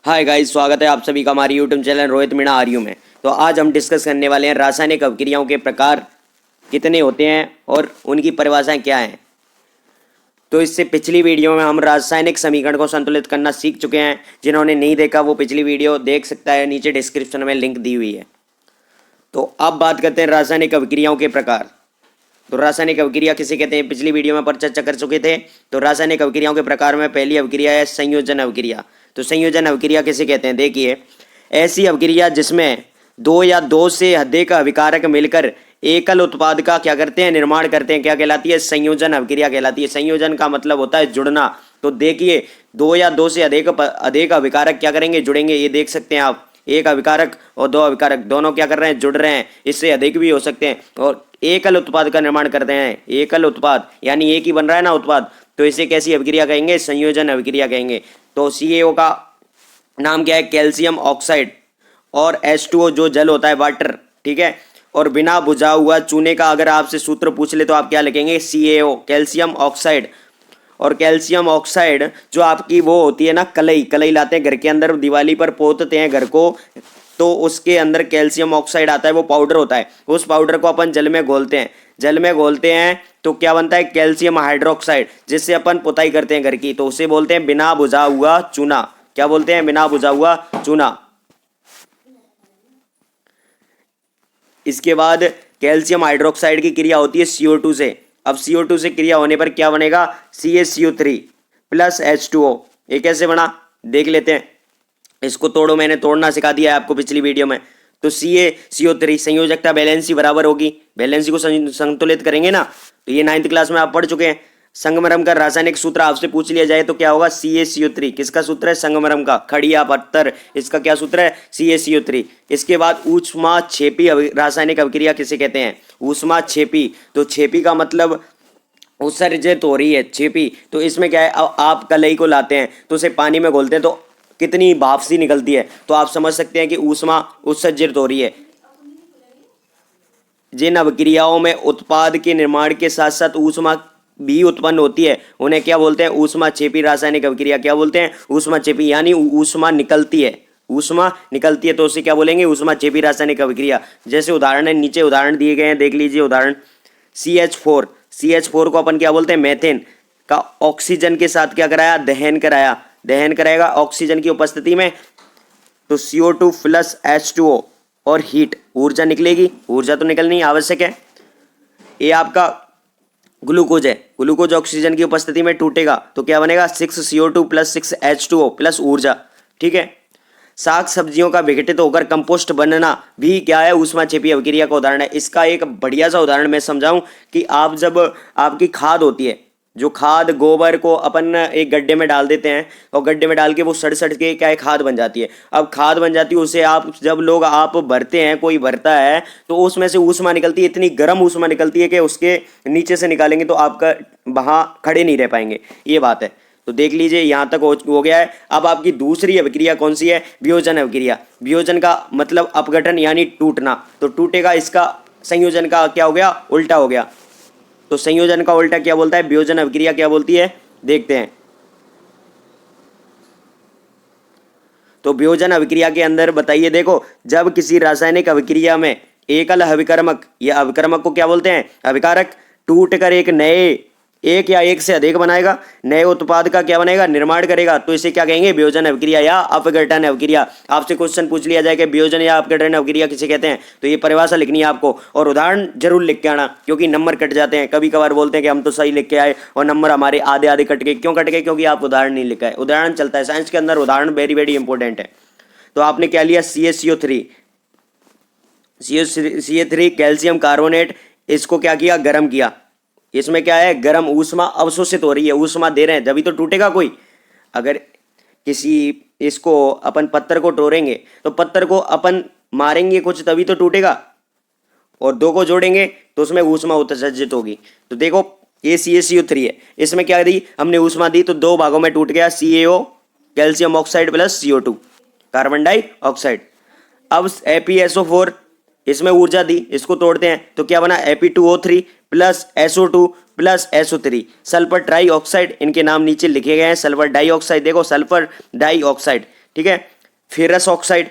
Hi guys, स्वागत है आप सभी का हमारे यूट्यूब चैनल रोहित मीणा आर्यू में। तो आज हम डिस्कस करने वाले हैं रासायनिक अभिक्रियाओं के प्रकार कितने होते हैं और उनकी परिभाषाएं क्या हैं। तो इससे पिछली वीडियो में हम रासायनिक समीकरण को संतुलित करना सीख चुके हैं। जिन्होंने नहीं देखा वो पिछली वीडियो देख सकता है, नीचे डिस्क्रिप्शन में लिंक दी हुई है। तो अब बात करते हैं रासायनिक अभिक्रियाओं के प्रकार। तो रासायनिक अभिक्रिया किसे कहते हैं, पिछली वीडियो में पर चर्चा कर चुके थे। तो रासायनिक अभिक्रियाओं के प्रकार में पहली अभिक्रिया है संयोजन अभिक्रिया। तो संयोजन अभिक्रिया किसे कहते हैं, देखिए, ऐसी अभिक्रिया जिसमें दो या दो से अधिक अभिकारक मिलकर एकल उत्पाद का क्या करते हैं, निर्माण करते हैं, क्या कहलाती है, संयोजन अभिक्रिया कहलाती है। संयोजन का मतलब होता है जुड़ना। तो देखिए, दो या दो से अधिक अभिकारक क्या करेंगे, जुड़ेंगे। ये देख सकते हैं आप, एक अभिकारक और दो अभिकारक दोनों क्या कर रहे हैं, जुड़ रहे हैं। इससे अधिक भी हो सकते हैं और एकल उत्पाद का निर्माण करते हैं। एकल उत्पाद यानी एक ही बन रहा है ना उत्पाद, तो इसे कैसी अभिक्रिया कहेंगे, संयोजन अभिक्रिया कहेंगे। तो CaO का नाम क्या है, कैल्शियम ऑक्साइड, और H2O जो जल होता है, वाटर, ठीक है। और बिना बुझा हुआ चूने का अगर आपसे सूत्र पूछ ले तो आप क्या लिखेंगे, CaO, कैल्शियम ऑक्साइड। और कैल्शियम ऑक्साइड जो आपकी वो होती है ना, कलई लाते हैं घर के अंदर, दिवाली पर पोतते हैं घर को, तो उसके अंदर कैल्शियम ऑक्साइड आता है, वो पाउडर होता है। उस पाउडर को अपन जल में घोलते हैं तो क्या बनता है, कैल्शियम हाइड्रोक्साइड, जिससे अपन पुताई करते हैं घर की। तो उसे बोलते हैं बिना बुझा हुआ चूना। क्या बोलते हैं, बिना बुझा हुआ चूना। इसके बाद कैल्शियम हाइड्रोक्साइड की क्रिया होती है CO2 से। अब CO2 से क्रिया होने पर क्या बनेगा, CaCO3 प्लस H2O। ये कैसे बना, देख लेते हैं। इसको तोड़ो, मैंने तोड़ना सिखा दिया है आपको पिछली वीडियो में। तो CaCO3 संयोजकता बैलेंसी बराबर होगी, बैलेंसी को संतुलित करेंगे ना। तो ये 9th क्लास में आप पढ़ चुके हैं। संगमरम का रासायनिक सूत्र आपसे पूछ लिया जाए तो क्या होगा, CaCO3। किसका सूत्र है, संगमरम का, खड़िया पत्थर, इसका क्या सूत्र है, CaCO3। इसके बाद ऊष्माक्षेपी रासायनिक अभिक्रिया किसे कहते हैं, ऊष्माक्षेपी। तो छेपी का मतलब उत्सर्जित हो रही है, छेपी। तो इसमें क्या है, आप कलई को लाते हैं तो उसे पानी में घोलते हैं तो कितनी भाप सी निकलती है, तो आप समझ सकते हैं कि ऊष्मा उत्सर्जित हो रही है। जिन अभिक्रियाओं में उत्पाद के निर्माण के साथ साथ ऊष्मा भी उत्पन्न होती है उन्हें क्या बोलते हैं, ऊष्माक्षेपी रासायनिक अभिक्रिया। क्या बोलते हैं, ऊष्माक्षेपी, यानी ऊष्मा निकलती है, तो उसे क्या बोलेंगे, ऊष्माक्षेपी रासायनिक अभिक्रिया। जैसे उदाहरण है, नीचे उदाहरण दिए गए हैं, देख लीजिए उदाहरण। CH4 को अपन क्या बोलते हैं, मेथेन का ऑक्सीजन के साथ क्या कराया, दहन कराएगा ऑक्सीजन की उपस्थिति में। तो CO2 प्लस H2O और हीट, ऊर्जा निकलेगी, ऊर्जा तो निकलनी आवश्यक है। ये आपका ग्लूकोज है, ग्लूकोज ऑक्सीजन की उपस्थिति में टूटेगा तो क्या बनेगा, 6CO2 प्लस 6H2O प्लस ऊर्जा, ठीक है। साग सब्जियों का विघटित होकर कंपोस्ट बनना भी क्या है, ऊष्माक्षेपी अभिक्रिया का उदाहरण है। इसका एक बढ़िया सा उदाहरण मैं समझाऊं कि आप जब आपकी खाद होती है, जो खाद गोबर को अपन एक गड्ढे में डाल देते हैं और गड्ढे में डाल के वो सड़ के क्या है, खाद बन जाती है। अब खाद बन जाती है, उसे आप जब लोग आप भरते हैं, कोई भरता है तो उसमें से ऊष्मा निकलती है, इतनी गर्म ऊष्मा निकलती है कि उसके नीचे से निकालेंगे तो आपका वहाँ खड़े नहीं रह पाएंगे, ये बात है। तो देख लीजिए यहाँ तक हो गया है। अब आपकी दूसरी अभिक्रिया कौन सी है, वियोजन अभिक्रिया। वियोजन का मतलब अपघटन यानी टूटना, तो टूटेगा, इसका संयोजन का क्या हो गया, उल्टा हो गया। तो संयोजन का उल्टा क्या बोलता है, वियोजन अभिक्रिया क्या बोलती है, देखते हैं। तो वियोजन अभिक्रिया के अंदर बताइए, देखो, जब किसी रासायनिक अभिक्रिया में एकल अभिकर्मक या अभिकर्मक को क्या बोलते हैं, अभिकारक, टूट कर एक या एक से अधिक बनाएगा, नए उत्पाद का क्या बनेगा, निर्माण करेगा, तो इसे क्या कहेंगे, वियोजन अभिक्रिया या अपघटन अभिक्रिया। आपसे क्वेश्चन पूछ लिया जाए कि वियोजन या अपघटन अभिक्रिया किसे कहते हैं, तो ये परिभाषा लिखनी है आपको और उदाहरण जरूर लिख के आना, क्योंकि नंबर कट जाते हैं। कभी कभार बोलते हैं कि हम तो सही लिख के आए और नंबर हमारे आधे आधे कट गए। क्यों कट गए, क्योंकि आप उदाहरण नहीं लिखा है। उदाहरण चलता है साइंस के अंदर, उदाहरण वेरी वेरी इंपॉर्टेंट है। तो आपने क्या लिया, CaCO3 कैल्शियम कार्बोनेट, इसको क्या किया, गर्म किया। इसमें क्या है, गर्म ऊष्मा अवशोषित हो रही है, ऊष्मा दे रहे हैं, जब तो टूटेगा कोई। अगर इसको अपन पत्थर को तोड़ेंगे तो पत्थर को अपन मारेंगे कुछ तभी तो टूटेगा, और दो को जोड़ेंगे तो उसमें ऊष्मा उत्सर्जित होगी। तो देखो ये CaCO3 है, इसमें क्या दी हमने, ऊष्मा दी, तो दो भागों में टूट गया, CaO calcium oxide plus CO2 carbon dioxide. अब FeSO4, इसमें ऊर्जा दी, इसको तोड़ते हैं तो क्या बना, Fe2O3 plus SO2 plus SO3, sulphur dioxide, इनके नाम नीचे लिखे गए हैं। सल्फर डाइऑक्साइड, देखो सल्फर डाइऑक्साइड, ठीक है। Ferrous oxide,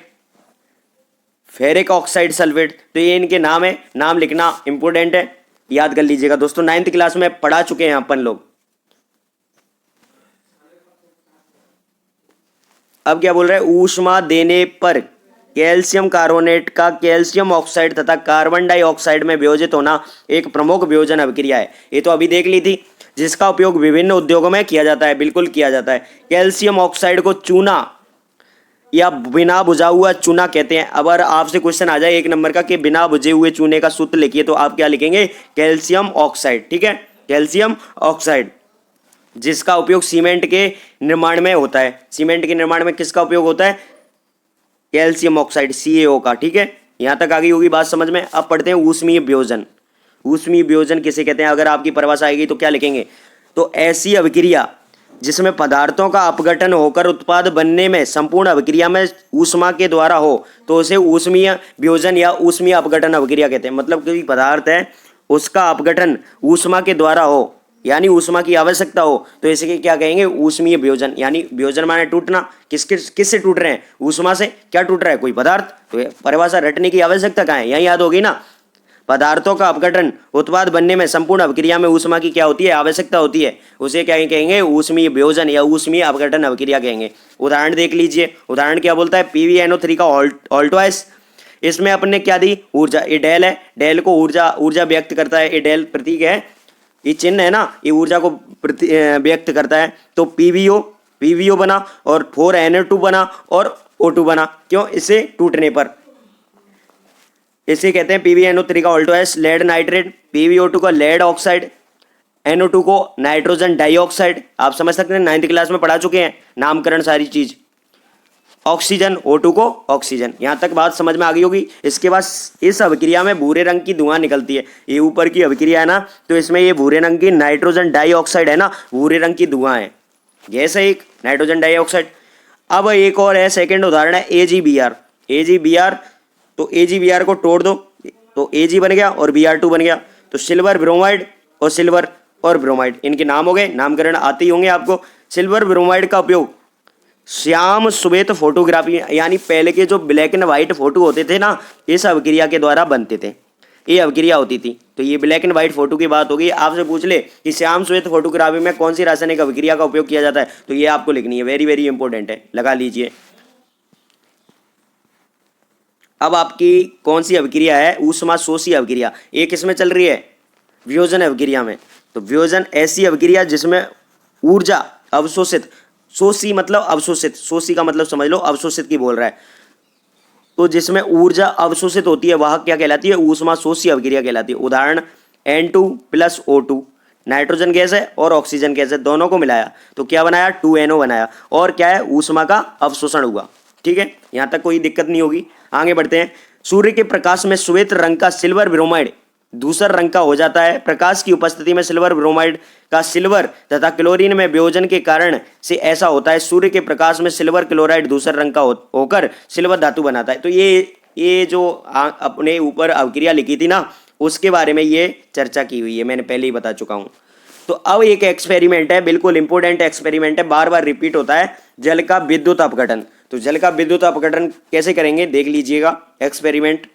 ferric oxide sulphate, तो ये इनके नाम है, नाम लिखना इंपॉर्टेंट है, याद कर लीजिएगा दोस्तों, 9th क्लास में पढ़ा चुके हैं अपन लोग। अब क्या बोल रहे हैं, ऊष्मा देने पर कैल्शियम कार्बोनेट का कैल्शियम ऑक्साइड तथा कार्बन डाइऑक्साइड में वियोजित होना एक प्रमुख वियोजन अभिक्रिया है। ये तो अभी देख ली थी, जिसका उपयोग विभिन्न उद्योगों में किया जाता है, बिल्कुल किया जाता है। कैल्शियम ऑक्साइड को चूना या बिना बुझा हुआ चूना कहते हैं। अगर आपसे क्वेश्चन आ जाए 1 नंबर का कि बिना बुझे हुए चूने का सूत्र लिखिए, तो आप क्या लिखेंगे, कैल्शियम ऑक्साइड, ठीक है, कैल्शियम ऑक्साइड, जिसका उपयोग सीमेंट के निर्माण में होता है। सीमेंट के निर्माण में किसका उपयोग होता है, कैल्शियम ऑक्साइड, CaO का, ठीक है। यहां तक आ गई होगी बात समझ में। अब पढ़ते हैं ऊष्मीय वियोजन। ऊष्मीय वियोजन किसे कहते हैं, अगर आपकी परिभाषा आएगी तो क्या लिखेंगे, तो ऐसी अभिक्रिया जिसमें पदार्थों का अपघटन होकर उत्पाद बनने में संपूर्ण अभिक्रिया में ऊष्मा के द्वारा हो, तो उसे ऊष्मीय वियोजन या ऊष्मीय अपघटन अभिक्रिया कहते हैं। मतलब कोई पदार्थ है, उसका अपघटन ऊष्मा के द्वारा हो, यानी ऊष्मा की आवश्यकता हो, तो इसे क्या कहेंगे, ऊष्मीय वियोजन। यानी वियोजन माने टूटना, किससे टूट रहे हैं, ऊष्मा से। क्या टूट रहा है, कोई पदार्थ, तो परिभाषा रटने की आवश्यकता कहाँ है, यही याद होगी ना। पदार्थों का अपघटन उत्पाद बनने में संपूर्ण अभिक्रिया में ऊष्मा की क्या होती है, आवश्यकता होती है, उसे क्या कहेंगे, ऊष्मीय वियोजन या ऊष्मीय अपघटन अभिक्रिया कहेंगे। उदाहरण देख लीजिए, उदाहरण क्या बोलता है, PbNO3 का ऑल्टोएस, इसमें अपने क्या दी, ऊर्जा, ये डेल है, डेल को ऊर्जा व्यक्त करता है, ये डेल प्रतीक है, ये चिन्ह है ना, ये ऊर्जा को व्यक्त करता है। तो पीवीओ बना और 4NO2 बना और O2 बना, क्यों, इसे टूटने पर। इसे कहते हैं PbNO3 का ऑल्टोएस, लेड नाइट्रेट, PbO2 का लेड ऑक्साइड, NO2 को नाइट्रोजन डाइऑक्साइड। आप समझ सकते हैं, 9th क्लास में पढ़ा चुके हैं, नामकरण सारी चीज। ऑक्सीजन, O2 को ऑक्सीजन। यहां तक बात समझ में आ गई होगी। इसके बाद इस अभिक्रिया में भूरे रंग की धुआं निकलती है, ये ऊपर की अभिक्रिया है ना, तो इसमें ये भूरे रंग की नाइट्रोजन डाइऑक्साइड है ना, भूरे रंग की धुआं है, गैस है एक, नाइट्रोजन डाइऑक्साइड। अब एक और है, सेकेंड उदाहरण है AgBr। तो AgBr को तोड़ दो, तो Ag बन गया और Br2 बन गया। तो सिल्वर ब्रोमाइड और सिल्वर और ब्रोमाइड, इनके नाम हो गए, नामकरण आते ही होंगे आपको। सिल्वर ब्रोमाइड का उपयोग श्याम श्वेत फोटोग्राफी, यानी पहले के जो ब्लैक एंड व्हाइट फोटो होते थे ना, इस अभिक्रिया के द्वारा बनते थे, ये अभिक्रिया होती थी। तो ये ब्लैक एंड व्हाइट फोटो की बात होगी। आपसे पूछ ले कि श्याम श्वेत फोटोग्राफी में कौन सी रासायनिक अभिक्रिया का उपयोग किया जाता है, तो ये आपको लिखनी है, वेरी वेरी इंपॉर्टेंट है, लगा लीजिए। अब आपकी कौन सी अभिक्रिया है, ऊष्मा शोषी अभिक्रिया, एक इसमें चल रही है वियोजन अभिक्रिया में। तो वियोजन ऐसी अभिक्रिया जिसमें ऊर्जा अवशोषित, शोषी मतलब अवशोषित, शोषी का मतलब समझ लो, अवशोषित की बोल रहा है, तो जिसमें ऊर्जा अवशोषित होती है वह क्या कहलाती है, ऊष्मा शोषी अभिक्रिया कहलाती है। उदाहरण N2 + O2, नाइट्रोजन गैस है और ऑक्सीजन गैस है, दोनों को मिलाया तो क्या बनाया, 2NO बनाया, और क्या है, ऊष्मा का अवशोषण हुआ। ठीक है, यहां तक कोई दिक्कत नहीं होगी। आगे बढ़ते हैं। सूर्य के प्रकाश में श्वेत रंग का सिल्वर ब्रोमाइड दूसर रंग का हो जाता है। प्रकाश की उपस्थिति में सिल्वर ब्रोमाइड का सिल्वर तथा क्लोरीन में वियोजन के कारण से ऐसा होता है। सूर्य के प्रकाश में सिल्वर क्लोराइड दूसर रंग का होकर सिल्वर धातु बनाता है। तो ये जो अपने ऊपर अभिक्रिया लिखी थी ना, उसके बारे में ये चर्चा की हुई है, मैंने पहले ही बता चुका हूँ। तो अब एक एक्सपेरिमेंट है, बिल्कुल इंपॉर्टेंट एक्सपेरिमेंट है, बार बार रिपीट होता है, जल का विद्युत अपघटन। तो जल का विद्युत अपघटन कैसे करेंगे देख लीजिएगा एक्सपेरिमेंट।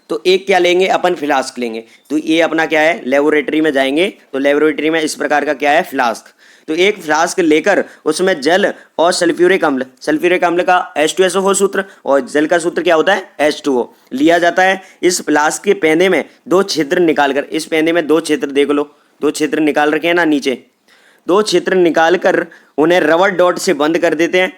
तो एक क्या लेंगे अपन, फ्लास्क लेंगे। तो ये अपना क्या है, लेबोरेटरी में जाएंगे, तो लेबोरेटरी में इस प्रकार का क्या है, फ्लास्क। तो एक फ्लास्क लेकर उसमें जल और सल्फ्यूरिक अम्ल का H2SO4 सूत्र और जल का सूत्र क्या होता है, H2O लिया जाता है। इस फ्लास्क के पेंदे में 2 छिद्र निकालकर, इस पेंदे में 2 छिद्र देख लो, 2 छिद्र निकाल रखे हैं ना नीचे, 2 छिद्र निकालकर उन्हें रबर डॉट से बंद कर देते हैं।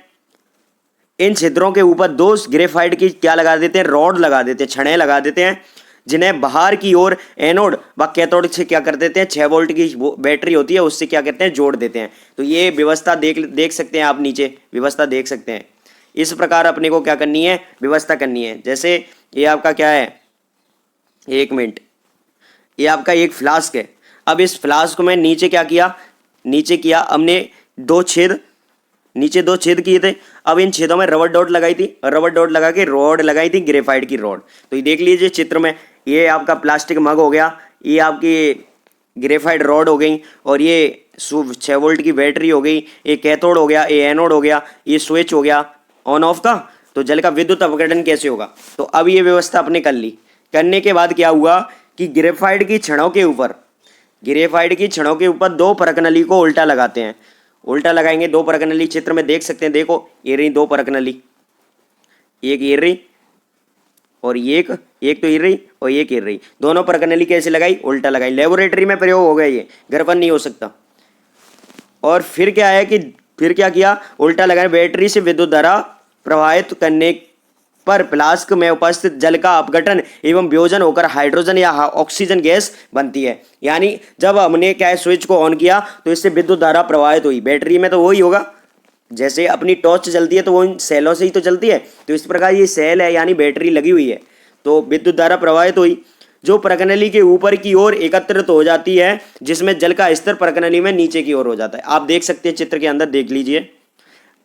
इन छिद्रों के ऊपर 2 ग्रेफाइट की क्या लगा देते हैं, रॉड लगा देते हैं, छड़ें लगा देते हैं, जिन्हें बाहर की ओर एनोड व कैथोड से क्या कर देते हैं, 6 वोल्ट की बैटरी होती है उससे क्या करते हैं, जोड़ देते हैं। तो ये व्यवस्था देख सकते हैं आप, नीचे व्यवस्था देख सकते हैं। इस प्रकार अपने को क्या करनी है, व्यवस्था करनी है। जैसे ये आपका क्या है, 1 मिनट, ये आपका एक फ्लास्क है। अब इस फ्लास्क में नीचे क्या किया, नीचे किया हमने 2 छेद, नीचे 2 छेद किए थे। अब इन छेदों में रबर डॉट लगाई थी, रबर डॉट लगा के रॉड लगाई थी, ग्रेफाइट की रॉड। तो ये देख लीजिए चित्र में, ये आपका प्लास्टिक मग हो गया, ये आपकी ग्रेफाइट रॉड हो गई, और ये 6 वोल्ट की बैटरी हो गई, ये कैथोड हो गया, ये एनोड हो गया, ये स्विच हो गया ऑन ऑफ का, तो जल का विद्युत अपघटन कैसे होगा। तो अब ये व्यवस्था अपने कर ली। करने के बाद क्या हुआ कि ग्रेफाइट की छड़ों के ऊपर, ग्रेफाइट की छड़ों के ऊपर 2 परखनली को उल्टा लगाते हैं। उल्टा लगाएंगे 2 परखनली, चित्र में देख सकते हैं, देखो ये रही 2 परखनली, एक ये रही और एक तो ये रही और एक ये रही। दोनों परखनली कैसे लगाई, उल्टा लगाई। लेबोरेटरी में प्रयोग हो गया, ये घर पर नहीं हो सकता। और फिर क्या है कि फिर क्या किया, उल्टा लगाए, बैटरी से विद्युत धारा प्रवाहित करने पर फ्लास्क में उपस्थित जल का अपघटन एवं वियोजन होकर हाइड्रोजन या ऑक्सीजन गैस बनती है। यानी जब हमने क्या है स्विच को ऑन किया तो इससे विद्युत धारा प्रवाहित हुई। बैटरी में तो वही होगा, जैसे अपनी टॉर्च जलती है तो वो इन सेलों से ही तो चलती है, तो इस प्रकार ये सेल है यानी बैटरी लगी हुई है, तो विद्युत धारा प्रवाहित हुई जो परखनली के ऊपर की ओर एकत्रित हो जाती है, जिसमें जल का स्तर परखनली में नीचे की ओर हो जाता है। आप देख सकते हैं चित्र के अंदर, देख लीजिए।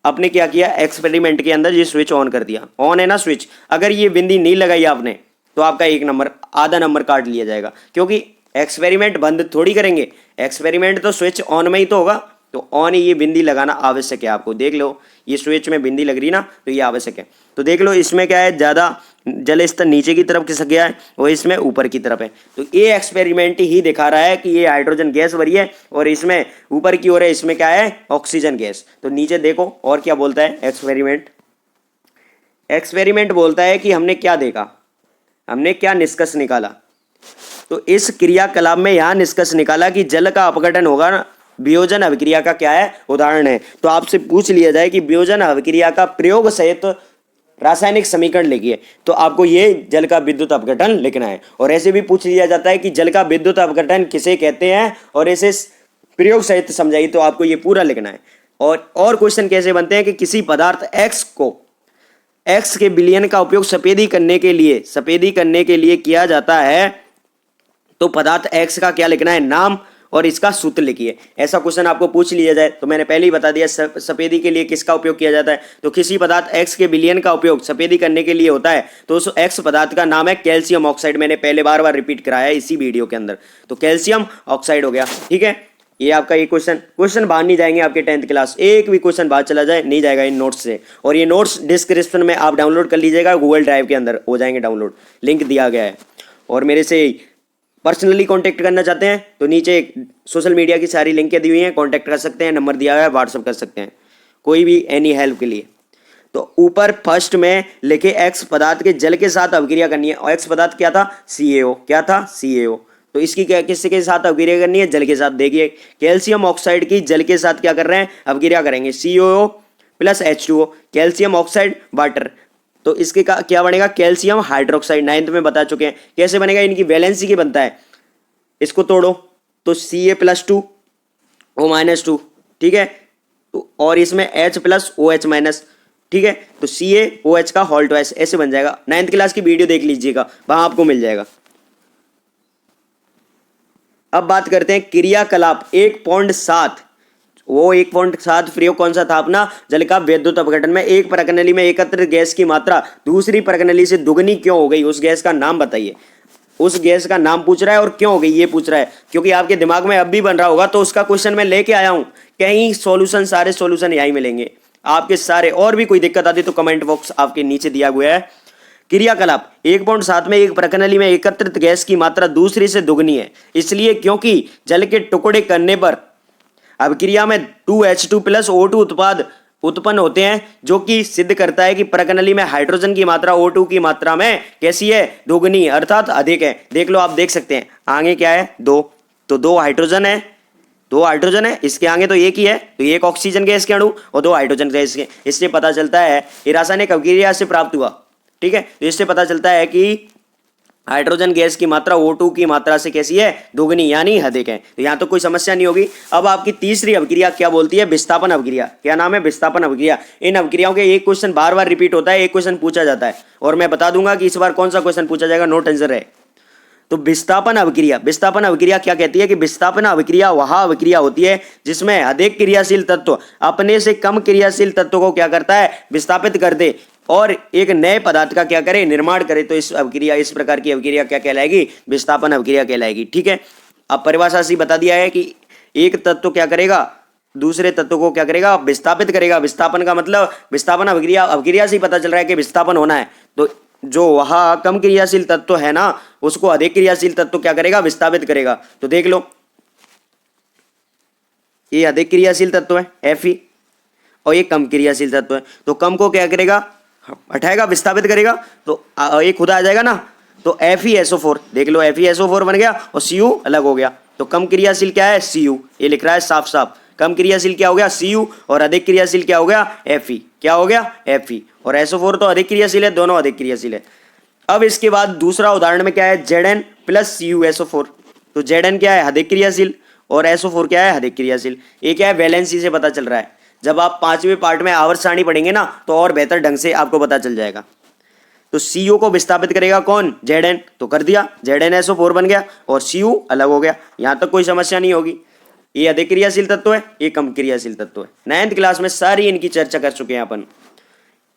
आपने क्या किया, एक्सपेरिमेंट के अंदर ये स्विच ऑन कर दिया, ऑन है ना स्विच, अगर ये बिंदी नहीं लगाई आपने तो आपका 1 नंबर, आधा नंबर काट लिया जाएगा, क्योंकि एक्सपेरिमेंट बंद थोड़ी करेंगे, एक्सपेरिमेंट तो स्विच ऑन में ही तो होगा, तो ऑन ही ये बिंदी लगाना आवश्यक है आपको। देख लो ये स्विच में बिंदी लग रही ना, तो ये आवश्यक है। तो देख लो इसमें क्या है, ज़्यादा जल स्तर नीचे की तरफ खिसक गया है और इसमें ऊपर की तरफ है, तो ये एक्सपेरिमेंट ही दिखा रहा है कि ये हाइड्रोजन गैस भरी है और इसमें ऊपर की ओर है, इसमें क्या है, ऑक्सीजन गैस। तो नीचे देखो और क्या बोलता है एक्सपेरिमेंट। एक्सपेरिमेंट बोलता है कि हमने क्या देखा, हमने क्या निष्कर्ष निकाला। तो इस क्रियाकलाप में यहाँ निष्कर्ष निकाला कि जल का अपघटन होगा ना, वियोजन अभिक्रिया का क्या है, उदाहरण है। तो आपसे पूछ लिया जाए कि वियोजन अभिक्रिया का प्रयोग सहित रासायनिक समीकरण लिखिए, तो आपको ये जल का विद्युत अपघटन लिखना है। और ऐसे भी पूछ लिया जाता है कि जल का विद्युत अपघटन किसे कहते हैं और इसे प्रयोग सहित समझाइए, तो आपको ये पूरा लिखना है। और क्वेश्चन कैसे बनते हैं कि किसी पदार्थ एक्स को, एक्स के विलयन का उपयोग सफेदी करने के लिए किया जाता है, तो पदार्थ एक्स का क्या लिखना है, नाम और इसका सूत्र लिखिए। ऐसा क्वेश्चन आपको पूछ लिया जाए तो मैंने पहले ही बता दिया सफेदी के लिए किसका उपयोग किया जाता है, तो किसी पदार्थ एक्स के विलयन का उपयोग सफेदी करने के लिए होता है, तो उस एक्स पदार्थ का नाम है कैल्शियम ऑक्साइड। मैंने पहले बार रिपीट कराया इसी वीडियो के अंदर, तो कैल्शियम ऑक्साइड हो गया। ठीक है, ये आपका ये क्वेश्चन बाहर नहीं जाएंगे आपके 10th क्लास, एक भी क्वेश्चन बाहर चला जाए नहीं जाएगा इन नोट्स से। और ये नोट्स डिस्क्रिप्शन में आप डाउनलोड कर लीजिएगा, गूगल ड्राइव के अंदर हो जाएंगे डाउनलोड, लिंक दिया गया है। और मेरे से पर्सनली कांटेक्ट करना चाहते हैं तो नीचे एक सोशल मीडिया की सारी लिंकें दी हुई हैं, कांटेक्ट कर सकते हैं, नंबर दिया हुआ है, व्हाट्सअप कर सकते हैं, कोई भी एनी हेल्प के लिए। तो ऊपर फर्स्ट में लिखे एक्स पदार्थ के जल के साथ अभिक्रिया करनी है, और एक्स पदार्थ क्या था, CaO, क्या था, CaO। तो इसकी क्या किसके साथ अभिक्रिया करनी है, जल के साथ। देखिए कैल्शियम ऑक्साइड की जल के साथ क्या कर रहे हैं, अभिक्रिया करेंगे, CaO + H2O, calcium oxide water. तो इसके का क्या बनेगा, कैल्शियम हाइड्रोक्साइड, 9th में बता चुके हैं कैसे बनेगा, इनकी वैलेंसी की बनता है। इसको तोड़ो तो Ca+2 O-2, ठीक है, तो और इसमें H + OH-, ठीक है, तो CaOH का होल ट्वाइस ऐसे बन जाएगा। 9th क्लास की वीडियो देख लीजिएगा, वहां आपको मिल जाएगा। अब बात करते हैं क्रियाकलाप 1.7। वो 1.7 प्रयोग कौन सा था अपना, जल का विद्युत अपघटन में एक परखनली में एकत्रित गैस की मात्रा दूसरी परखनली से दुगनी क्यों हो गई, उस गैस का नाम बताइए। उस गैस का नाम पूछ रहा है और क्यों हो गई ये पूछ रहा है, क्योंकि आपके दिमाग में अब भी बन रहा होगा, तो उसका क्वेश्चन मैं लेके आया हूं। कहीं सॉल्यूशन, सारे सॉल्यूशन यहीं मिलेंगे आपके सारे। और भी कोई दिक्कत आती तो कमेंट बॉक्स आपके नीचे दिया हुआ है। क्रियाकलाप 1.7 में एक प्रखनली में एकत्रित गैस की मात्रा दूसरी से दुगनी है, इसलिए क्योंकि जल के टुकड़े करने पर अभिक्रिया में 2H2 + O2 उत्पाद उत्पन्न होते हैं, जो कि सिद्ध करता है कि प्रखनली में हाइड्रोजन की मात्रा O2 की मात्रा में कैसी है, दोगुनी अर्थात अधिक है। देख लो, आप देख सकते हैं आगे क्या है, 2, तो 2 हाइड्रोजन है, 2 हाइड्रोजन है, इसके आगे तो एक ही है, तो एक ऑक्सीजन गैस के अणु और 2 हाइड्रोजन गैस के। इससे पता चलता है ये रासायनिक अभिक्रिया से प्राप्त हुआ, ठीक है। तो इससे पता चलता है कि हाइड्रोजन गैस की मात्रा O2 की मात्रा से कैसी है, दोगुनी यानी अधिक है। तो यहाँ तो कोई समस्या नहीं होगी। अब आपकी तीसरी अभिक्रिया क्या बोलती है, विस्थापन अभिक्रिया। क्या नाम है, विस्थापन अभिक्रिया। इन अभिक्रियाओं के एक क्वेश्चन बार रिपीट होता है, एक क्वेश्चन पूछा जाता है, और मैं बता दूंगा कि इस बार कौन सा क्वेश्चन पूछा जाएगा, नो टेंशन है। तो विस्थापन अभिक्रिया, विस्थापन अभिक्रिया क्या कहती है कि विस्थापन अभिक्रिया वह अभिक्रिया होती है जिसमें अधिक क्रियाशील तत्व अपने से कम क्रियाशील तत्व को क्या करता है, विस्थापित कर दे और एक नए पदार्थ का क्या करे, निर्माण करे। तो इस अभिक्रिया, इस प्रकार की अभिक्रिया क्या कहलाएगी, विस्थापन अभिक्रिया कहलाएगी। ठीक है, अब परिभाषा से बता दिया है कि एक तत्व क्या करेगा, दूसरे तत्व को क्या करेगा, विस्थापित करेगा। विस्थापन का मतलब विस्थापन अभिक्रिया, अभिक्रिया से ही पता चल रहा है कि विस्थापन होना है। तो जो वहां कम क्रियाशील तत्व है ना, उसको अधिक क्रियाशील तत्व क्या करेगा, विस्थापित करेगा। तो देख लो, ये अधिक क्रियाशील तत्व है Fe और ये कम क्रियाशील तत्व है। तो कम को क्या करेगा, हटाएगा, विस्थापित करेगा। तो ये खुद आ जाएगा ना, तो FeSO4, देख लो FeSO4 बन गया और Cu अलग हो गया। तो कम क्रियाशील क्या है, Cu, ये लिख रहा है साफ साफ। कम क्रियाशील क्या हो गया, Cu, और अधिक क्रियाशील क्या हो गया, Fe। क्या हो गया, Fe। और SO4 तो अधिक क्रियाशील है, दोनों अधिक क्रियाशील है। अब इसके बाद दूसरा उदाहरण में क्या है, Zn प्लस CuSO4। तो Zn क्या है, अधिक क्रियाशील, और SO4 क्या है, अधिक क्रियाशील। ये क्या है, वैलेंसी से पता चल रहा है। जब आप 5वें पार्ट में आवर्त सारणी पढ़ेंगे ना, तो और बेहतर ढंग से आपको पता चल जाएगा। तो Cu को विस्थापित करेगा कौन, Zn, तो कर दिया, ZnSO4 बन गया और Cu अलग हो गया। यहां तक कोई समस्या नहीं होगी। ये अधिक क्रियाशील तत्व है, ये कम क्रियाशील तत्व है। 9th क्लास में सारी इनकी चर्चा कर चुके हैं अपन।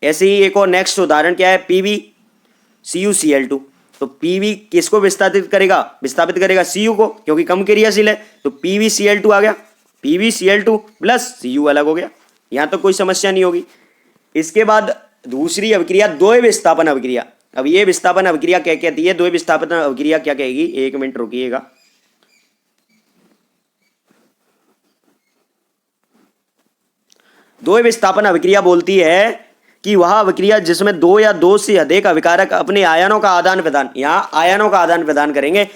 ऐसे ही एक और नेक्स्ट उदाहरण क्या है, PbCuCl2। तो Pb किसको विस्थापित करेगा, विस्थापित करेगा Cu को, क्योंकि कम क्रियाशील है। तो PbCl2 आ गया, PbCl2 प्लस Cu अलग हो गया। यहां तक कोई समस्या नहीं होगी। इसके बाद दूसरी अभिक्रिया, द्वय विस्थापन अभिक्रिया। अब ये विस्थापन अभिक्रिया क्या कहती है, द्वय विस्थापन अभिक्रिया क्या कहेगी, एक मिनट रुकिएगा। द्वय विस्थापन अभिक्रिया बोलती है कि वह अभिक्रिया जिसमें दो या दो से अधिक अभिकारक अपने आयनों का आदान प्रदान, यहां आयनों का आदान प्रदान करेंगे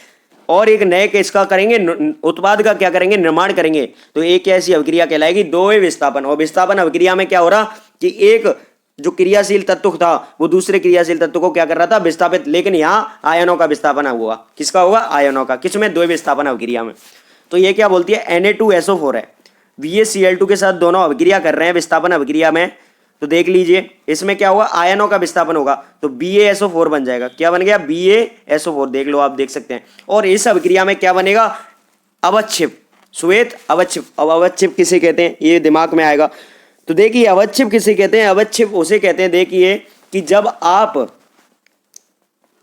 और एक नए केस का करेंगे, उत्पाद का क्या करेंगे, निर्माण करेंगे। तो एक ऐसी अभिक्रिया कहलाएगी द्वय विस्थापन। और विस्थापन अभिक्रिया में क्या हो रहा कि एक जो क्रियाशील तत्व था वो दूसरे क्रियाशील तत्व को क्या कर रहा था, विस्थापित। लेकिन यहाँ आयनों का विस्थापन हुआ, किसका होगा, आयनों का। किसमें, द्वय विस्थापन अभिक्रिया में। तो ये क्या बोलती है, Na2SO4 है, BaCl2 के साथ दोनों अभिक्रिया कर रहे हैं विस्थापन अभिक्रिया में। तो देख लीजिए इसमें क्या होगा, आयनों का विस्थापन होगा। तो BaSO4 बन जाएगा। क्या बन गया, BaSO4, देख लो, आप देख सकते हैं। और इस अभिक्रिया में क्या बनेगा, अवच्छिप, श्वेत अवच्छिप। अब अवच्छिप किसे कहते हैं, ये दिमाग में आएगा। तो देखिए अवच्छिप किसे कहते हैं, अवच्छिप उसे कहते हैं, देखिए कि जब आप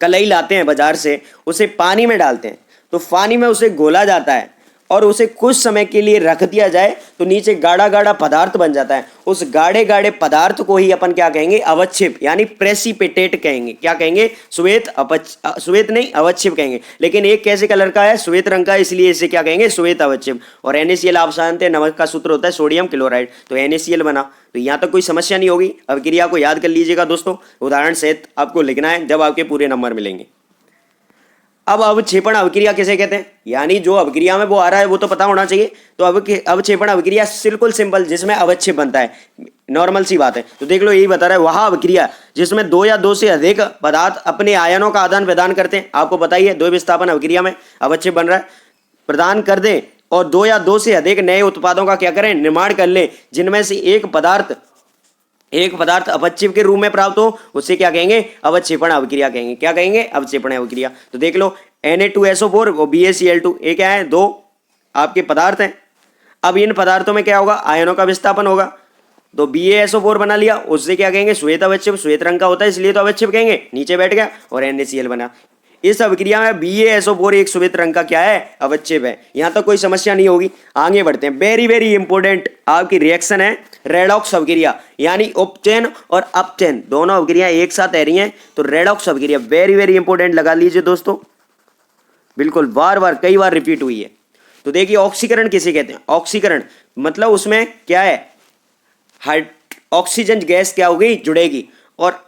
कलई लाते हैं बाजार से, उसे पानी में डालते हैं, तो पानी में उसे घोला जाता है और उसे कुछ समय के लिए रख दिया जाए तो नीचे गाढ़ा गाढ़ा पदार्थ बन जाता है। उस गाढ़े गाढ़े पदार्थ को ही अपन क्या कहेंगे, अवच्छिप, यानी प्रेसिपिटेट कहेंगे। क्या कहेंगे, श्वेत नहीं, अवच्छिप कहेंगे। लेकिन एक कैसे कलर का है, श्वेत रंग का, इसलिए इसे क्या कहेंगे, श्वेत अवच्छिप। और NaCl आप जानते हैं, नमक का सूत्र होता है सोडियम क्लोराइड, तो NaCl बना। तो यहाँ तक कोई समस्या नहीं होगी। अभिक्रिया को याद कर लीजिएगा दोस्तों, उदाहरण सहित आपको लिखना है, जब आपके पूरे नंबर मिलेंगे। अब अवक्षेपण अभिक्रिया किसे कहते हैं, यानी जो अभिक्रिया में वो आ रहा है वो तो पता होना चाहिए। तो अवक्षेपण अभिक्रिया बिल्कुल सिंपल, जिसमें अवक्षेप बनता है, नॉर्मल सी बात है। तो देख लो, यही बता रहा है, वह अभिक्रिया जिसमें दो या दो से अधिक पदार्थ अपने आयनों का आदान प्रदान करते हैं। आपको बताइए, द्वय विस्थापन अभिक्रिया में अवक्षेप बन रहा है, प्रदान कर दें और दो या दो से अधिक नए उत्पादों का क्या करें, निर्माण कर लें, जिनमें से एक पदार्थ अवक्षेप के रूप में प्राप्त हो, उसे क्या कहेंगे, अवक्षेपण अभिक्रिया कहेंगे। क्या कहेंगे, अवक्षेपण अभिक्रिया। तो देख लो, Na2SO4 और BaCl2, ये क्या है, दो आपके पदार्थ हैं। अब इन पदार्थों में क्या होगा, आयनों का विस्थापन होगा। तो BaSO4 बना लिया, उससे क्या कहेंगे, श्वेत अवक्षेप, श्वेत रंग का होता है इसलिए तो अवक्षेप कहेंगे, नीचे बैठ गया, और NaCl बना। इस अभिक्रिया में BaSO4 एक श्वेत रंग का क्या है, अवक्षेप है। यहां तक कोई समस्या नहीं होगी। आगे बढ़ते हैं, वेरी वेरी इंपॉर्टेंट आपकी रिएक्शन है रेडॉक्स अभिक्रिया, यानी उपचयन और अपचयन दोनों अभिक्रिया एक साथ आ रही हैं। तो रेडॉक्स अभिक्रिया वेरी वेरी इंपॉर्टेंट, लगा लीजिए दोस्तों, बिल्कुल बार बार कई बार रिपीट हुई है। तो देखिए ऑक्सीकरण किसे कहते हैं, ऑक्सीकरण मतलब उसमें क्या है, ऑक्सीजन गैस क्या होगी, जुड़ेगी, और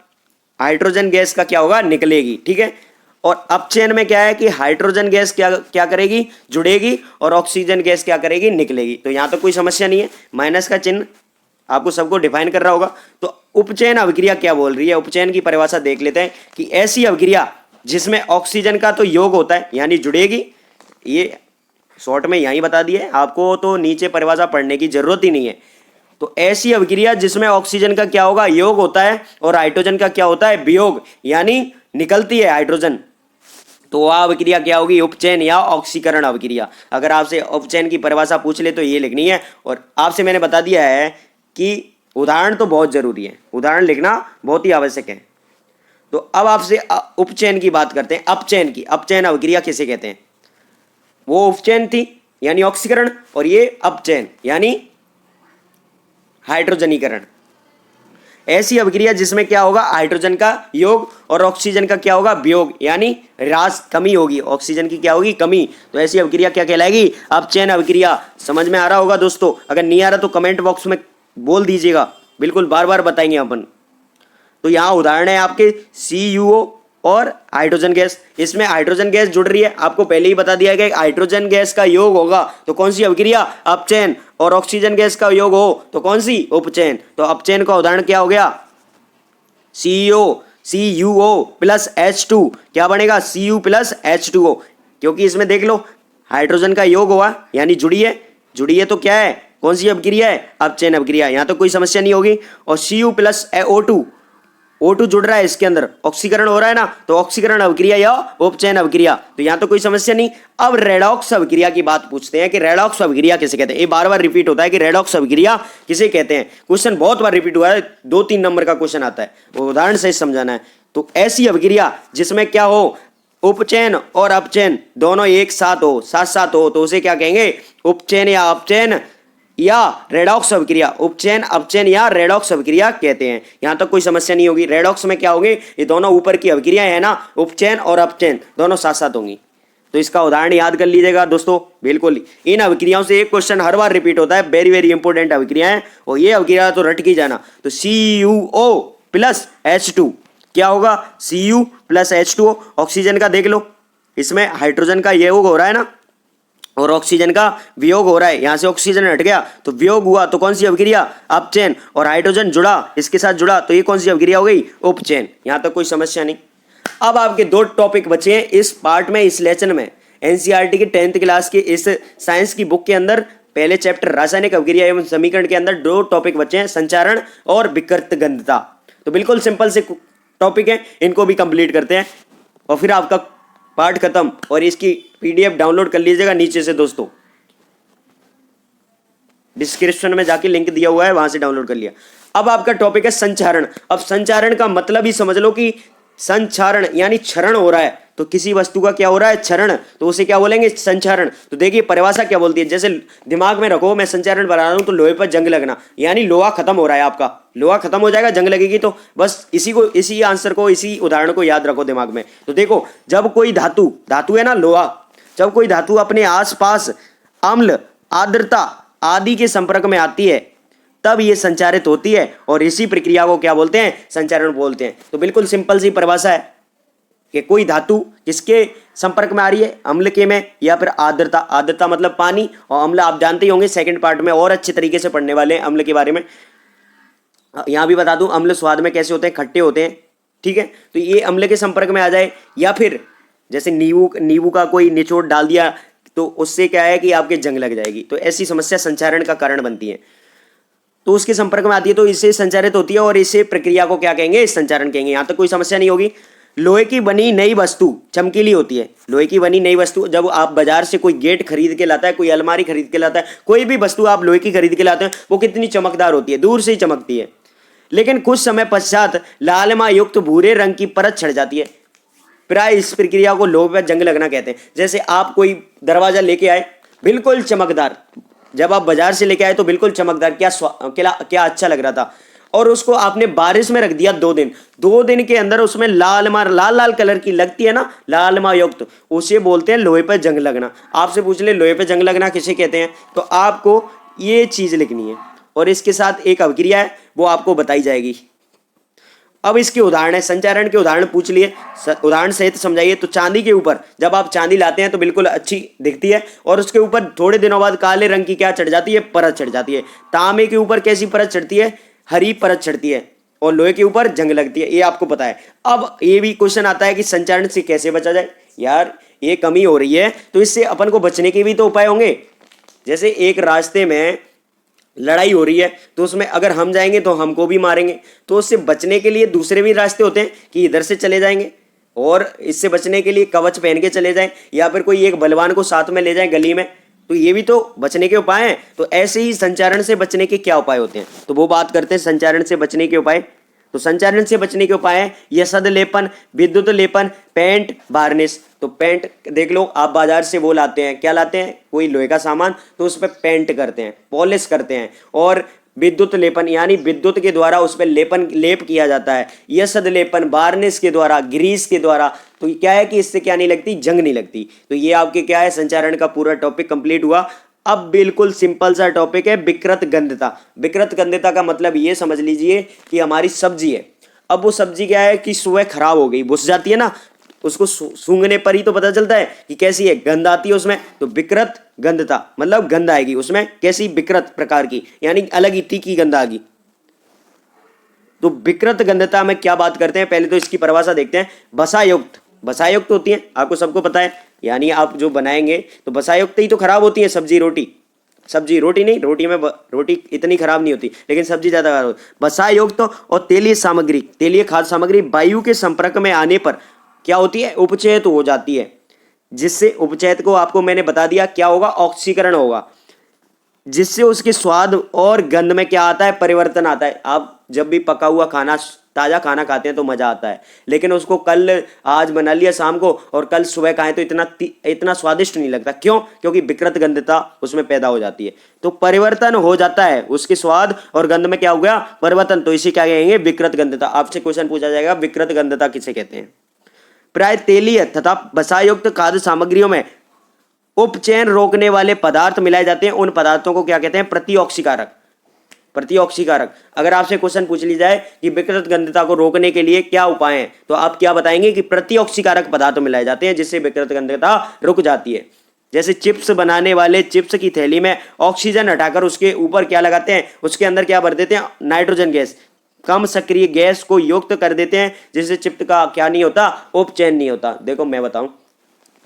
हाइड्रोजन गैस का क्या होगा, निकलेगी, ठीक है। और अपचयन में क्या है कि हाइड्रोजन गैस क्या करेगी, जुड़ेगी, और ऑक्सीजन गैस क्या करेगी, निकलेगी। तो यहां तो कोई समस्या नहीं है, माइनस का चिन्ह आपको सबको डिफाइन कर रहा होगा। तो उपचयन अभिक्रिया क्या बोल रही है, उपचयन की परिभाषा देख लेते हैं कि ऐसी अभिक्रिया जिसमें ऑक्सीजन का तो योग होता है, यानी जुड़ेगी। ये शॉर्ट में यहीं बता दिए आपको, तो नीचे परिभाषा पढ़ने की जरूरत ही नहीं है। तो ऐसी अभिक्रिया जिसमें ऑक्सीजन का क्या होगा, योग होता है, और हाइड्रोजन का क्या होता है, वियोग, यानी निकलती है हाइड्रोजन। तो वह अभिक्रिया क्या होगी, उपचयन या ऑक्सीकरण अभिक्रिया। अगर आपसे उपचयन की परिभाषा पूछ ले तो ये लिखनी है। और आपसे मैंने बता दिया है कि उदाहरण तो बहुत जरूरी है, उदाहरण लिखना बहुत ही आवश्यक है। तो अब आपसे उपचयन की बात करते हैं, अपचयन की। अपचयन अभिक्रिया किसे कहते हैं, वो उपचयन थी यानी ऑक्सीकरण, और ये अपचयन यानी हाइड्रोजनीकरण। ऐसी अभिक्रिया जिसमें क्या होगा, हाइड्रोजन का योग और ऑक्सीजन का क्या होगा, वियोग, यानी ह्रास, कमी होगी, ऑक्सीजन की क्या होगी, कमी। तो ऐसी अभिक्रिया क्या कहलाएगी, अपचयन अभिक्रिया। समझ में आ रहा होगा दोस्तों? अगर नहीं आ रहा तो कमेंट बॉक्स में बोल दीजिएगा, बिल्कुल बार बार बताएंगे अपन। तो यहाँ उदाहरण है आपके CuO और हाइड्रोजन गैस। इसमें हाइड्रोजन गैस जुड़ रही है, आपको पहले ही बता दिया गया हाइड्रोजन गैस का योग होगा तो कौन सी अभिक्रिया, अपचयन, और ऑक्सीजन गैस का योग हो तो कौन सी, उपचयन। तो अपचयन का उदाहरण क्या हो गया, CuO प्लस H2, क्या बनेगा, Cu प्लस H2O, क्योंकि इसमें देख लो हाइड्रोजन का योग हुआ यानी जुड़ी है तो क्या है, कौन सी अभिक्रिया है, अपचयन अभिक्रिया। यहाँ तो कोई समस्या नहीं होगी। और Cu प्लस O2 जुड़ रहा है इसके अंदर, ऑक्सीकरण हो रहा है ना, तो ऑक्सीकरण अभिक्रिया या उपचयन अभिक्रिया, तो यहाँ तो कोई समस्या नहीं। अब रेडॉक्स अभिक्रिया की बात पूछते हैं कि रेडॉक्स अभिक्रिया किसे कहते हैं। ये बार बार रिपीट होता है कि रेडॉक्स अभिक्रिया किसे कहते हैं, क्वेश्चन बहुत बार रिपीट हुआ है, 2-3 नंबर का क्वेश्चन आता है, वो उदाहरण से समझाना है। तो ऐसी अभिक्रिया जिसमें क्या हो, उपचयन और अपचयन दोनों एक साथ हो तो उसे क्या कहेंगे, उपचयन या अपचयन या रेडॉक्स अभिक्रिया। उपचयन, अपचयन या रेडॉक्स अभिक्रिया कहते हैं। यहां तक कोई समस्या नहीं होगी। रेडॉक्स में क्या होंगे, ये दोनों ऊपर की अभिक्रिया है ना, उपचयन और अपचयन दोनों साथ साथ होंगी। तो इसका उदाहरण याद कर लीजिएगा दोस्तों, बिल्कुल इन अभिक्रियाओं से एक क्वेश्चन हर बार रिपीट होता है, वेरी वेरी इंपॉर्टेंट अभिक्रिया है, और ये अभिक्रिया तो रट के जाना। तो CuO प्लस H2 क्या होगा, Cu प्लस H2O। ऑक्सीजन का देख लो, इसमें हाइड्रोजन का योग हो रहा है ना, और ऑक्सीजन का वियोग हो रहा है, यहां से ऑक्सीजन हट गया तो वियोग हुआ, तो कौन सी अभिक्रिया, अपचयन। और हाइड्रोजन जुड़ा, इसके साथ जुड़ा, तो ये कौन सी अभिक्रिया हो गई, उपचयन। यहां तक कोई समस्या नहीं। अब आपके 2 टॉपिक बचे हैं इस पार्ट में, इस लेसन में। NCERT की 10th क्लास के इस साइंस की बुक के अंदर पहले चैप्टर रासायनिक अभिक्रिया एवं समीकरण के अंदर 2 टॉपिक बचे हैं, संचारण और विकृत गंधता। तो बिल्कुल सिंपल से टॉपिक है, इनको भी कंप्लीट करते हैं और फिर आपका पार्ट खत्म। और इसकी PDF डाउनलोड कर लीजिएगा नीचे से दोस्तों, डिस्क्रिप्शन में जाके लिंक दिया हुआ है, वहां से डाउनलोड कर लिया। अब आपका टॉपिक है संचारण। अब संचारण का मतलब ही समझ लो कि संचारण यानी क्षरण हो रहा है, तो किसी वस्तु का क्या हो रहा है, क्षरण, तो उसे क्या बोलेंगे, संचारण। तो देखिए परिभाषा क्या बोलती है, जैसे दिमाग में रखो, मैं संचारण बना रहा हूं तो लोहे पर जंग लगना, यानी लोहा खत्म हो रहा है, आपका लोहा खत्म हो जाएगा, जंग लगेगी। तो बस इसी आंसर को, इसी उदाहरण को याद रखो दिमाग में। तो देखो, जब कोई धातु है ना, लोहा, जब कोई धातु अपने आसपास अम्ल, आर्द्रता आदि के संपर्क में आती है तब ये संचारित होती है, और इसी प्रक्रिया को क्या बोलते हैं, संचारण बोलते हैं। तो बिल्कुल सिंपल सी परिभाषा है कि कोई धातु किसके संपर्क में आ रही है, अम्ल के में, या फिर आर्द्रता मतलब पानी, और अम्ल आप जानते ही होंगे, सेकंड पार्ट में और अच्छे तरीके से पढ़ने वाले हैं अम्ल के बारे में। यहां भी बता दूं, अम्ल स्वाद में कैसे होते हैं, खट्टे होते हैं, ठीक है। तो ये अम्ल के संपर्क में आ जाए, या फिर जैसे नींबू का कोई निचोड़ डाल दिया तो उससे क्या है कि आपके जंग लग जाएगी। तो ऐसी समस्या संचारण का कारण बनती है, तो उसके संपर्क में आती है तो इससे संचारित होती है, और इसे प्रक्रिया को क्या कहेंगे, संचारण कहेंगे। यहां तक कोई समस्या नहीं होगी। लोहे की बनी नई वस्तु चमकीली होती है। लोहे की बनी नई वस्तु, जब आप बाजार से कोई गेट खरीद के लाता है, कोई अलमारी खरीद के लाता है, कोई भी वस्तु आप लोहे की खरीद के लाते हैं, वो कितनी चमकदार होती है, दूर से ही चमकती है। लेकिन कुछ समय पश्चात लालिमा युक्त भूरे रंग की परत छड़ जाती है। प्राय इस प्रक्रिया को लोहे पर जंग लगना कहते हैं। जैसे आप कोई दरवाजा लेके आए, बिल्कुल चमकदार, जब आप बाजार से लेके आए तो बिल्कुल चमकदार, क्या अच्छा लग रहा था, और उसको आपने बारिश में रख दिया 2 दिन के अंदर उसमें लाल कलर की लगती है ना, लालिमा युक्त, उसे बोलते हैं लोहे पर जंग लगना। आपसे पूछ ले लोहे पर जंग लगना किसे कहते हैं, तो आपको ये चीज लिखनी है, और इसके साथ एक अभिक्रिया है वो आपको बताई जाएगी। अब इसके उदाहरण है, संचारण के उदाहरण पूछ लिए, उदाहरण सहित समझाइए। तो चांदी के ऊपर, जब आप चांदी लाते हैं तो बिल्कुल अच्छी दिखती है, और उसके ऊपर थोड़े दिनों बाद काले रंग की क्या चढ़ जाती है, परत चढ़ जाती है। तांबे के ऊपर कैसी परत चढ़ती है, हरी परत चढ़ती है, और लोहे के ऊपर जंग लगती है, ये आपको पता है। अब ये भी क्वेश्चन आता है कि संचारण से कैसे बचा जाए। यार ये कमी हो रही है तो इससे अपन को बचने के भी तो उपाय होंगे। जैसे एक रास्ते में लड़ाई हो रही है तो उसमें अगर हम जाएंगे तो हमको भी मारेंगे, तो उससे बचने के लिए दूसरे भी रास्ते होते हैं कि इधर से चले जाएंगे, और इससे बचने के लिए कवच पहन के चले जाएं, या फिर कोई एक बलवान को साथ में ले जाएं गली में, तो ये भी तो बचने के उपाय हैं। तो ऐसे ही संचारण से बचने के क्या उपाय होते हैं, तो वो बात करते हैं संचारण से बचने के उपाय। तो संचारण से बचने के उपाय हैं यसद लेपन, विद्युत लेपन, पेंट, वार्निश। तो पेंट देख लो, आप बाजार से वो लाते हैं, क्या लाते हैं, कोई लोहे का सामान, तो उस पर पेंट करते हैं, पॉलिश करते हैं। और विद्युत लेपन यानी विद्युत के द्वारा उस पर लेप किया जाता है। यसद लेपन वार्निश के द्वारा, ग्रीस के द्वारा। तो क्या है कि इससे क्या नहीं लगती, जंग नहीं लगती। तो ये आपके क्या है, संचारण का पूरा टॉपिक कंप्लीट हुआ। अब बिल्कुल सिंपल सा टॉपिक है विकृत गंधता। विकृत गंधता का मतलब ये समझ लीजिए कि हमारी सब्जी है, अब वो सब्जी क्या है कि सुबह खराब हो गई, घुस जाती है ना, उसको सूंघने पर ही तो पता चलता है कि कैसी है, गंध आती है उसमें। तो विकृत गंधता मतलब गंध आएगी उसमें, कैसी, विकृत प्रकार की, यानी अलग ही तीखी गंध आएगी। तो विकृत गंधता में क्या बात करते हैं, पहले तो इसकी परिभाषा देखते हैं। बसायुक्त, बसायुक्त होती है, आपको सबको पता है, यानी आप जो बनाएंगे तो बसायुक्त ही तो खराब होती है सब्जी रोटी। सब्जी रोटी नहीं, रोटी में रोटी इतनी खराब नहीं होती, लेकिन सब्जी ज्यादा खराब होती। बसायुक्त और तेलीय सामग्री, तेलीय खाद्य सामग्री वायु के संपर्क में आने पर क्या होती है, उपचयित हो जाती है। जिससे उपचयित को आपको मैंने बता दिया क्या होगा, ऑक्सीकरण होगा, जिससे उसके स्वाद और गंध में क्या आता है, परिवर्तन आता है। आप जब भी पका हुआ खाना, ताजा खाना खाते हैं तो मजा आता है, लेकिन उसको कल आज बना लिया शाम को और कल सुबह खाएं तो इतना स्वादिष्ट नहीं लगता। क्यों? क्योंकि विकृत गंधता उसमें पैदा हो जाती है। तो परिवर्तन हो जाता है उसके स्वाद और गंध में, क्या हो गया, परिवर्तन। तो इसे क्या कहेंगे, विकृत गंधता। आपसे क्वेश्चन पूछा जाएगा विकृत गंधता किसे कहते हैं। प्राय तेलीय तथा बसायुक्त खाद्य सामग्रियों में उपचयन रोकने वाले पदार्थ मिलाए जाते हैं। उन पदार्थों को क्या कहते हैं, प्रतिऑक्सीकारक। प्रतिऑक्सीकारक। अगर आपसे क्वेश्चन पूछ ली जाए कि विकृत गंधता को रोकने के लिए क्या उपाय हैं, तो आप क्या बताएंगे कि प्रतिऑक्सीकारक पदार्थ मिलाए जाते हैं, जिससे विकृत गंधता रुक जाती है। जैसे चिप्स बनाने वाले चिप्स की थैली में ऑक्सीजन हटाकर उसके ऊपर क्या लगाते हैं, उसके अंदर क्या भर देते हैं, नाइट्रोजन गैस, कम सक्रिय गैस को युक्त कर देते हैं, जिससे चिप्स का क्या नहीं होता, उपचयन नहीं होता। देखो मैं बताऊं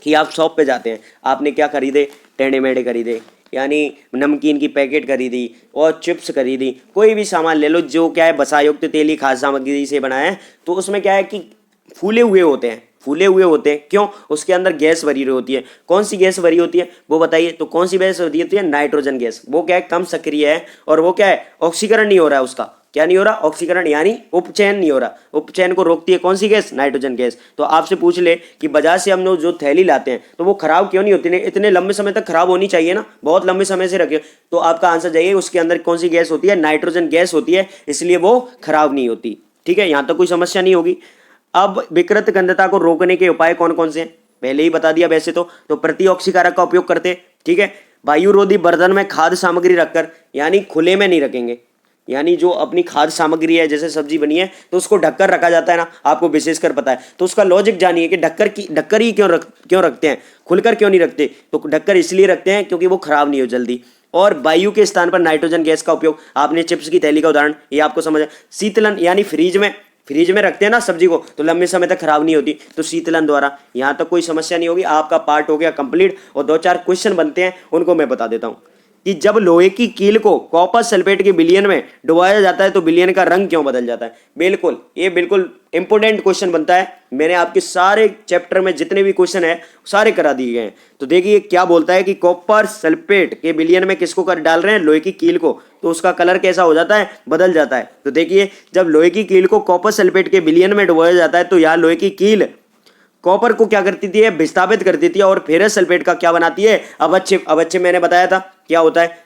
कि आप शॉप पे जाते हैं, आपने क्या खरीदे, टेढ़े मेढ़े खरीदे, यानी नमकीन की पैकेट खरीदी और चिप्स खरीदी, कोई भी सामान ले लो जो क्या है बसायुक्त तेली खाद्य सामग्री से बना है, तो उसमें क्या है कि फूले हुए होते हैं, फूले हुए होते हैं। क्यों? उसके अंदर गैस भरी हुई होती है। कौन सी गैस भरी होती है वो बताइए, तो कौन सी गैस होती है, नाइट्रोजन गैस। वो क्या है, कम सक्रिय है, और वो क्या है, ऑक्सीकरण नहीं हो रहा है उसका, क्या नहीं हो रहा, ऑक्सीकरण, यानी उपचयन नहीं हो रहा। उपचयन को रोकती है कौन सी गैस, नाइट्रोजन गैस। तो आपसे पूछ ले कि बाजार से हम लोग जो थैली लाते हैं तो वो खराब क्यों नहीं होती, इतने लंबे समय तक खराब होनी चाहिए ना, बहुत लंबे समय से रखे, तो आपका आंसर जाइए उसके अंदर कौन सी गैस होती है, नाइट्रोजन गैस होती है, इसलिए वो खराब नहीं होती। ठीक है, यहां तक कोई समस्या नहीं होगी। अब विकृत गंधता को रोकने के उपाय कौन कौन से हैं, पहले ही बता दिया वैसे तो प्रतिऑक्सीकारक का उपयोग करते हैं। ठीक है, वायुरोधी बर्तन में खाद्य सामग्री रखकर, यानी खुले में नहीं रखेंगे, यानी जो अपनी खाद्य सामग्री है, जैसे सब्जी बनी है तो उसको ढककर रखा जाता है ना, आपको विशेषकर पता है। तो उसका लॉजिक जानिए कि ढक्कर ही क्यों रखते हैं, खुलकर क्यों नहीं रखते। तो ढक्कर इसलिए रखते हैं क्योंकि वो खराब नहीं हो जल्दी। और वायु के स्थान पर नाइट्रोजन गैस का उपयोग, आपने चिप्स की थैली का उदाहरण, ये आपको समझ है। शीतलन, यानी फ्रीज में रखते हैं ना सब्जी को, तो लंबे समय तक खराब नहीं होती, तो शीतलन द्वारा। यहां तक कोई समस्या नहीं होगी। आपका पार्ट हो गया कंप्लीट, और 2-4 क्वेश्चन बनते हैं, उनको मैं बता देता हूं कि जब लोहे की कील को कॉपर सल्फेट के विलयन में डुबाया जाता है तो विलयन का रंग क्यों बदल जाता है। बिल्कुल, ये बिल्कुल इंपोर्टेंट क्वेश्चन बनता है। मैंने आपके सारे चैप्टर में जितने भी क्वेश्चन है सारे करा दिए गए हैं। तो देखिए क्या बोलता है कि कॉपर सल्फेट के विलयन में किसको कर डाल रहे हैं, लोहे की कील को, तो उसका कलर कैसा हो जाता है, बदल जाता है। तो देखिए जब लोहे की कील को कॉपर सल्फेट के विलयन में डुबाया जाता है तो यहाँ लोहे की कील कॉपर को क्या करती थी, विस्थापित करती थी, और फेरस सल्फेट का क्या बनाती है, अवच्छेद। मैंने बताया था क्या होता है,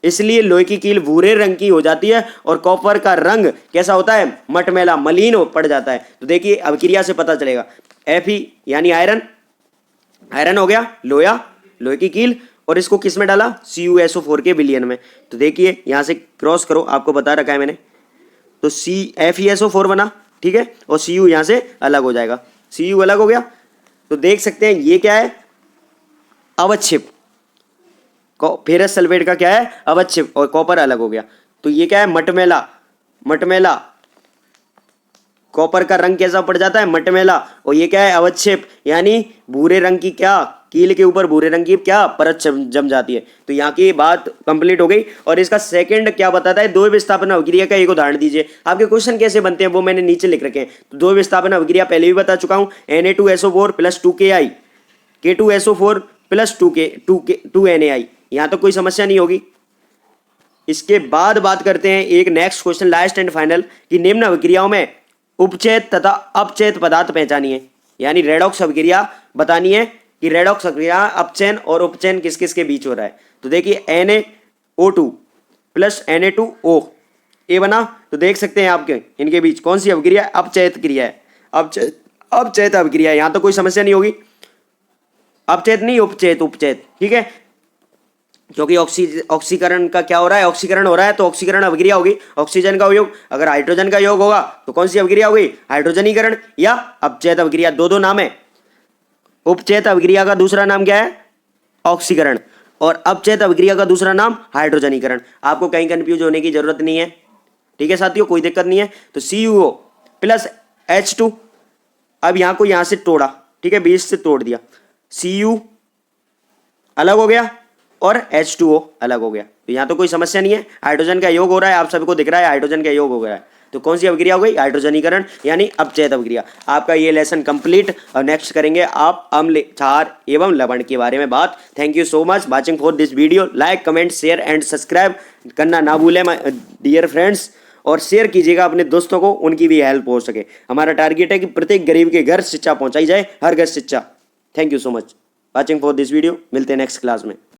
इसलिए लोहे की कील भूरे रंग की हो जाती है और कॉपर का रंग कैसा होता है, मटमैला, मलिन पड़ जाता है। तो देखिए अभिक्रिया से पता चलेगा। Fe यानी आयरन हो गया, लोहे की कील, और इसको किस में डाला, CuSO4 के विलयन में। तो देखिए यहां से क्रॉस करो, आपको बता रखा है मैंने, तो FeSO4 बना, ठीक है, और Cu यहां से अलग हो जाएगा, Cu अलग हो गया। तो देख सकते हैं ये क्या है, अवच्छेद। फेरस सल्फेट का क्या है, अवच्छेद, और कॉपर अलग हो गया। तो ये क्या है, मटमैला, कॉपर का रंग कैसा पड़ जाता है, मटमैला, और ये क्या है, अवच्छेद, यानी भूरे रंग की क्या, कील के ऊपर भूरे रंग की क्या परत जम जाती है। तो यहाँ की बात कंप्लीट हो गई। और इसका सेकंड क्या बताता है, द्वि विस्थापन अभिक्रिया का एक उदाहरण दीजिए। आपके क्वेश्चन कैसे बनते हैं वो मैंने नीचे लिख रखे हैं। तो द्वि विस्थापन अभिक्रिया पहले भी बता चुका हूँ, Na2SO4 + 2Ki, K2SO4 + 2NaI। यहाँ तो कोई समस्या नहीं होगी। इसके बाद बात करते हैं एक next question, last and final, कि निम्न अभिक्रियाओं में उपचेत तथा अपचेत पदार्थ पहचानिए। यानी रेडॉक्स अभिक्रिया बतानी है कि रेडॉक्स अभिक्रिया अपचयन और उपचयन किस किस के बीच हो रहा है। तो देखिए Na O2 प्लस Na2O ए बना, तो देख सकते हैं आपके इनके बीच कौन सी अभिक्रिया है, अपचयत क्रिया है, अपचयत अभिक्रिया है। यहां तो कोई समस्या नहीं होगी, अपचयत नहीं उपचयत, उपचयत, ठीक है, क्योंकि ऑक्सीकरण का क्या हो रहा है, ऑक्सीकरण हो रहा है, तो ऑक्सीकरण अभिक्रिया होगी। ऑक्सीजन का योग अगर हाइड्रोजन का योग होगा तो कौन सी अभिक्रिया होगी, हाइड्रोजनीकरण या अपचयत अभिक्रिया, दो नाम है। उपचयत अभिक्रिया का दूसरा नाम क्या है, ऑक्सीकरण, और अपचयत अभिक्रिया का दूसरा नाम हाइड्रोजनीकरण। आपको कहीं कंफ्यूज होने की जरूरत नहीं है, ठीक है साथियों, कोई दिक्कत नहीं है। तो CuO प्लस H2, अब यहां को यहां से तोड़ा, ठीक है, बीच से तोड़ दिया, Cu अलग हो गया और H2O अलग हो गया, तो यहां तो कोई समस्या नहीं है। हाइड्रोजन का योग हो रहा है, आप सबको दिख रहा है हाइड्रोजन का योग हो रहा है, तो कौन सी अभिक्रिया हो गई, हाइड्रोजनीकरण यानी अपचयत अभिक्रिया। आपका ये लेसन कंप्लीट, और नेक्स्ट करेंगे आप अम्ल, क्षार एवं लवण के बारे में बात। Thank you so much watching for this video. Like, comment, share and subscribe करना ना भूलें माय डियर फ्रेंड्स, और शेयर कीजिएगा अपने दोस्तों को, उनकी भी हेल्प हो सके। हमारा टारगेट है कि प्रत्येक गरीब के घर शिक्षा पहुंचाई जाए, हर घर शिक्षा। Thank you so much watching for this video, मिलते हैं नेक्स्ट क्लास में।